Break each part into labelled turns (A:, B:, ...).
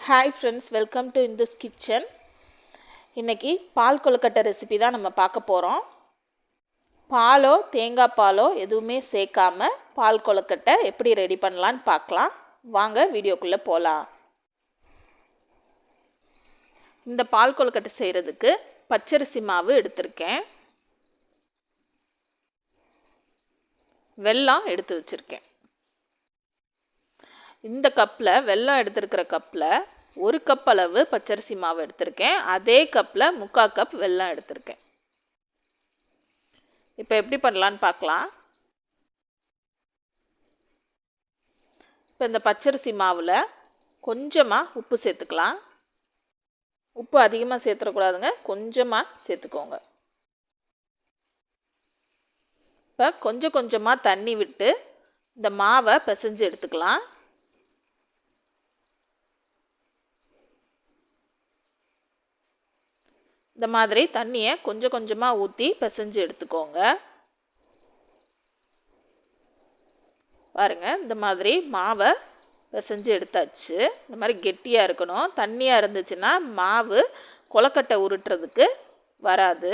A: Hi friends, welcome to In This Kitchen. இன்னைக்கு பால் கொழுக்கட்டை recipe தான் நம்ம பார்க்க போகிறோம். பாலோ தேங்காய் பாலோ எதுவுமே சேர்க்காம பால் கொழுக்கட்டை எப்படி ரெடி பண்ணலான்னு பார்க்கலாம். வாங்க வீடியோக்குள்ளே போகலாம். இந்த பால் கொழுக்கட்டை செய்கிறதுக்கு பச்சரிசி மாவு எடுத்திருக்கேன். வெல்லம் எடுத்து வச்சுருக்கேன். இந்த கப்பில் வெல்லம் எடுத்துருக்கிற கப்பில் 1 கப் அளவு பச்சரிசி மாவு எடுத்திருக்கேன். அதே கப்பில் 3/4 கப் வெல்லம் எடுத்திருக்கேன். இப்போ எப்படி பண்ணலான்னு பார்க்கலாம். இப்போ இந்த பச்சரிசி மாவில் கொஞ்சமாக உப்பு சேர்த்துக்கலாம். உப்பு அதிகமாக சேர்த்துடக்கூடாதுங்க, கொஞ்சமாக சேர்த்துக்கோங்க. இப்போ கொஞ்சம் கொஞ்சமாக தண்ணி விட்டு இந்த மாவை பிசைஞ்சு எடுத்துக்கலாம். இந்த மாதிரி தண்ணியை கொஞ்சம் கொஞ்சமாக ஊற்றி பிசைஞ்சு எடுத்துக்கோங்க. பாருங்கள், இந்த மாதிரி மாவை பிசைஞ்சு எடுத்தாச்சு. இந்த மாதிரி கெட்டியாக இருக்கணும். தண்ணியாக இருந்துச்சுன்னா மாவு கொழுக்கட்டை உருட்டுறதுக்கு வராது.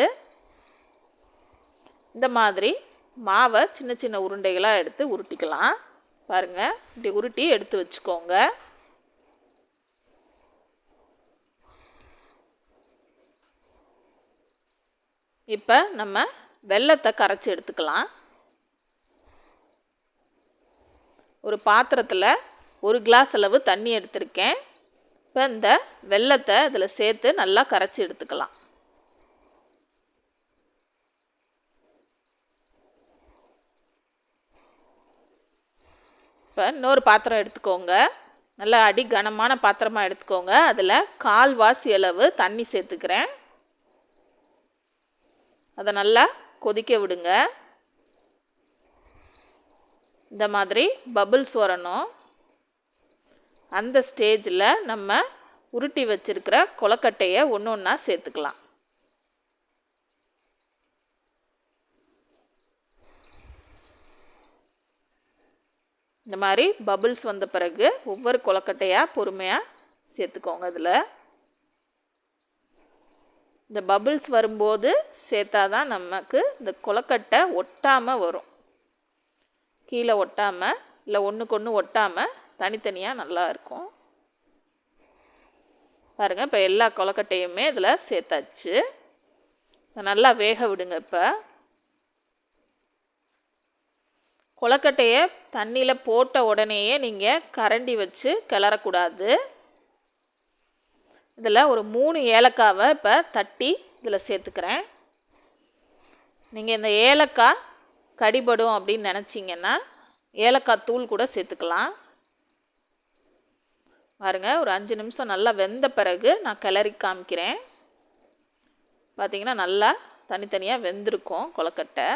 A: இந்த மாதிரி மாவை சின்ன சின்ன உருண்டைகளாக எடுத்து உருட்டிக்கலாம். பாருங்கள், இப்படி உருட்டி எடுத்து வச்சுக்கோங்க. இப்போ நம்ம வெல்லத்தை கரைச்சி எடுத்துக்கலாம். ஒரு பாத்திரத்தில் 1 கிளாஸ் அளவு தண்ணி எடுத்திருக்கேன். இப்போ இந்த வெல்லத்தை இதில் சேர்த்து நல்லா கரைச்சி எடுத்துக்கலாம். இப்போ இன்னொரு பாத்திரம் எடுத்துக்கோங்க. நல்லா அடி கனமான பாத்திரமாக எடுத்துக்கோங்க. அதில் 1/4 வாசி அளவு தண்ணி சேர்த்துக்கிறேன். அதை நல்லா கொதிக்க விடுங்க. இந்த மாதிரி பபிள்ஸ் வரணும். அந்த ஸ்டேஜில் நம்ம உருட்டி வச்சிருக்கிற கொழுக்கட்டையை ஒன்று ஒன்றா சேர்த்துக்கலாம். இந்த மாதிரி பபிள்ஸ் வந்த பிறகு ஒவ்வொரு கொழுக்கட்டையாக பொறுமையாக சேர்த்துக்கோங்க. இதில் இந்த பபிள்ஸ் வரும்போது சேர்த்தா தான் நமக்கு இந்த கொழுக்கட்டை ஒட்டாமல் வரும். கீழே ஒட்டாமல், இல்லை ஒன்றுக்கு ஒன்று ஒட்டாமல் தனித்தனியாக நல்லா இருக்கும். பாருங்கள், இப்போ எல்லா கொழுக்கட்டையுமே இதில் சேர்த்தாச்சு. நல்லா வேக விடுங்க. இப்போ கொழுக்கட்டையை தண்ணியில் போட்ட உடனேயே நீங்கள் கரண்டி வச்சு கிளறக்கூடாது. இதில் ஒரு 3 ஏலக்காவை இப்போ தட்டி இதில் சேர்த்துக்கிறேன். நீங்கள் இந்த ஏலக்காய் கடிபடும் அப்படின்னு நினச்சிங்கன்னா ஏலக்காய் தூள் கூட சேர்த்துக்கலாம். பாருங்கள், ஒரு 5 நிமிஷம் நல்லா வெந்த பிறகு நான் கிளறி காமிக்கிறேன். பார்த்திங்கன்னா நல்லா தனித்தனியாக வெந்திருக்கும் கொழுக்கட்டை.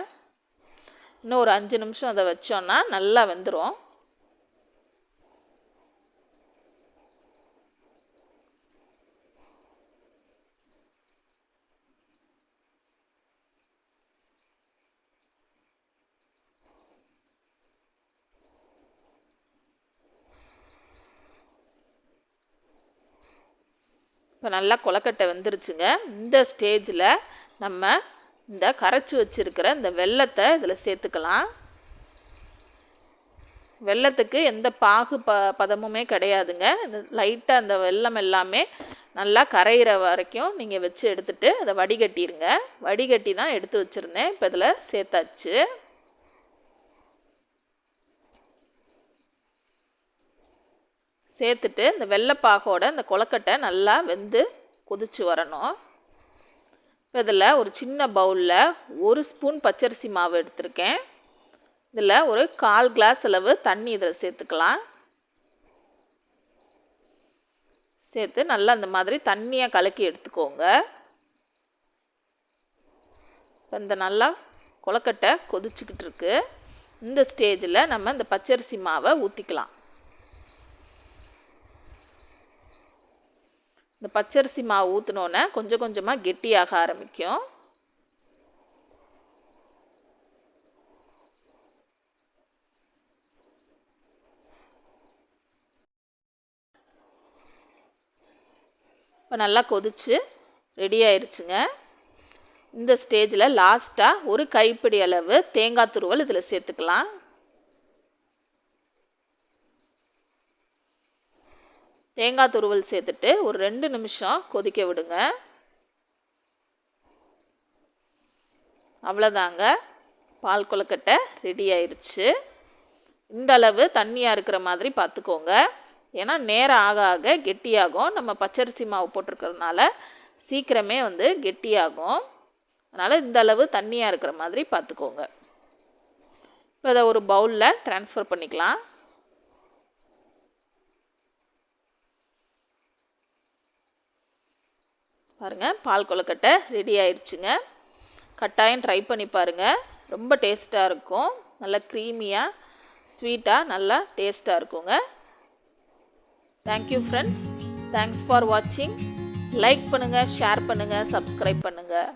A: இன்னும் ஒரு 5 நிமிஷம் அதை வச்சோன்னா நல்லா வெந்துடும். இப்போ நல்லா கொழுக்கட்டை வெந்துருச்சுங்க. இந்த ஸ்டேஜில் நம்ம இந்த கரைச்சி வச்சுருக்கிற இந்த வெல்லத்தை இதில் சேர்த்துக்கலாம். வெல்லத்துக்கு எந்த பாகு பதமுமே கிடையாதுங்க. இந்த லைட்டாக அந்த வெல்லம் எல்லாமே நல்லா கரையிற வரைக்கும் நீங்கள் வச்சு எடுத்துகிட்டு அதை வடிகட்டிடுங்க. வடிகட்டி தான் எடுத்து வச்சுருந்தேன். இப்போ இதில் சேர்த்தாச்சு. சேர்த்துட்டு இந்த வெள்ளைப்பாகோட இந்த கொழுக்கட்டை நல்லா வெந்து கொதிச்சு வரணும். இப்போ இதில் ஒரு சின்ன பவுலில் 1 ஸ்பூன் பச்சரிசி மாவு எடுத்திருக்கேன். இதில் ஒரு 1/4 கிளாஸ் அளவு தண்ணி இதில் சேர்த்துக்கலாம். சேர்த்து நல்லா இந்த மாதிரி தண்ணியை கலக்கி எடுத்துக்கோங்க. இப்போ இந்த நல்லா கொழுக்கட்டை கொதிச்சுக்கிட்டு இருக்கு. இந்த ஸ்டேஜில் நம்ம இந்த பச்சரிசி மாவை ஊற்றிக்கலாம். இந்த பச்சரிசி மாவு ஊற்றினோன்னே கொஞ்சம் கொஞ்சமாக கெட்டியாக ஆரம்பிக்கும். இப்போ நல்லா கொதிச்சு ரெடி ஆயிடுச்சுங்க. இந்த ஸ்டேஜில் லாஸ்ட்டாக ஒரு கைப்பிடி அளவு தேங்காய் துருவல் இதில் சேர்த்துக்கலாம். தேங்காய் துருவல் சேர்த்துட்டு ஒரு 2 நிமிஷம் கொதிக்க விடுங்க. அவ்வளோதாங்க, பால் கொழுக்கட்டை ரெடி ஆயிடுச்சு. இந்த அளவு தண்ணியாக இருக்கிற மாதிரி பார்த்துக்கோங்க. ஏன்னா நேரம் ஆக ஆக கெட்டியாகும். நம்ம பச்சரிசி மாவு போட்டிருக்கிறதுனால சீக்கிரமே கெட்டியாகும். அதனால் இந்த அளவு தண்ணியாக இருக்கிற மாதிரி பார்த்துக்கோங்க. இப்போ இதை ஒரு பவுலில் ட்ரான்ஸ்ஃபர் பண்ணிக்கலாம். பாருங்கள், பால் கொழுக்கட்டை ரெடி ஆயிடுச்சுங்க. கட்டாயம் ட்ரை பண்ணி பாருங்கள். ரொம்ப டேஸ்ட்டாக இருக்கும். நல்லா க்ரீமியாக ஸ்வீட்டாக நல்லா டேஸ்ட்டாக இருக்குங்க. Thank you friends. தேங்க்ஸ் ஃபார் வாட்சிங். லைக் பண்ணுங்கள், ஷேர் பண்ணுங்கள், சப்ஸ்கிரைப் பண்ணுங்கள்.